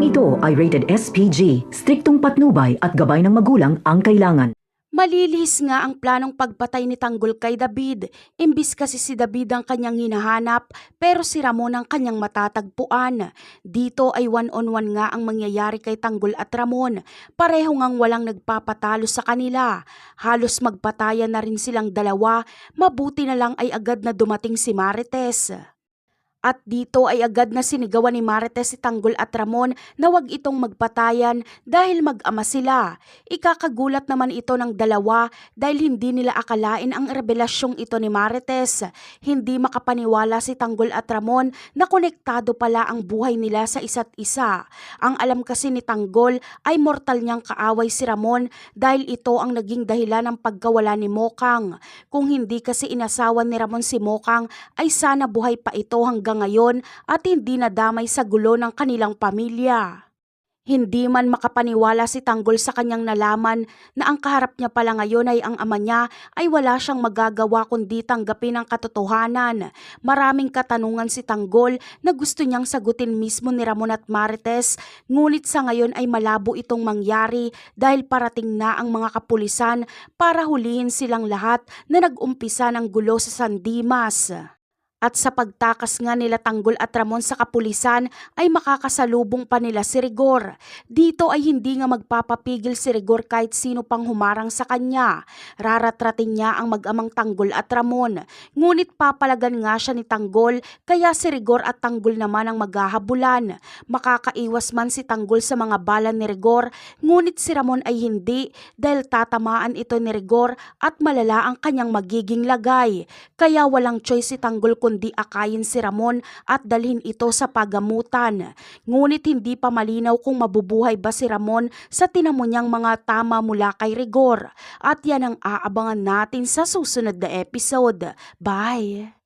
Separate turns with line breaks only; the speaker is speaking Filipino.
Ito ay rated SPG, striktong patnubay at gabay ng magulang ang kailangan.
Malilis nga ang planong pagpatay ni Tanggol kay David, imbis kasi si David ang kanyang hinahanap pero si Ramon ang kanyang matatagpuan. Dito ay one-on-one nga ang mangyayari kay Tanggol at Ramon, pareho ngang walang nagpapatalo sa kanila. Halos magpatayan na rin silang dalawa, mabuti na lang ay agad na dumating si Marites. At dito ay agad na sinigawan ni Marites si Tanggol at Ramon na wag itong magpatayan dahil mag-ama sila. Ikakagulat naman ito ng dalawa dahil hindi nila akalain ang revelasyong ito ni Marites. Hindi makapaniwala si Tanggol at Ramon na konektado pala ang buhay nila sa isa't isa. Ang alam kasi ni Tanggol ay mortal niyang kaaway si Ramon dahil ito ang naging dahilan ng pagkawala ni Mokang. Kung hindi kasi inasawan ni Ramon si Mokang ay sana buhay pa ito hanggang ngayon at hindi nadamay sa gulo ng kanilang pamilya. Hindi man makapaniwala si Tanggol sa kanyang nalaman na ang kaharap niya pala ngayon ay ang ama niya ay wala siyang magagawa kundi tanggapin ang katotohanan. Maraming katanungan si Tanggol na gusto niyang sagutin mismo ni Ramon at Marites, ngunit sa ngayon ay malabo itong mangyari dahil parating na ang mga kapulisan para hulihin silang lahat na nag-umpisa ng gulo sa San Dimas. At sa pagtakas nga nila Tanggol at Ramon sa kapulisan ay makakasalubong pa nila si Rigor. Dito ay hindi nga magpapapigil si Rigor kahit sino pang humarang sa kanya. Raratratin niya ang mag-amang Tanggol at Ramon. Ngunit papalagan nga siya ni Tanggol kaya si Rigor at Tanggol naman ang maghahabulan. Makakaiwas man si Tanggol sa mga bala ni Rigor, ngunit si Ramon ay hindi dahil tatamaan ito ni Rigor at malala ang kanyang magiging lagay. Kaya walang choice si Tanggol kundi akayin si Ramon at dalhin ito sa pagamutan. Ngunit hindi pa malinaw kung mabubuhay ba si Ramon sa tinamo niyang mga tama mula kay Rigor. At yan ang aabangan natin sa susunod na episode. Bye!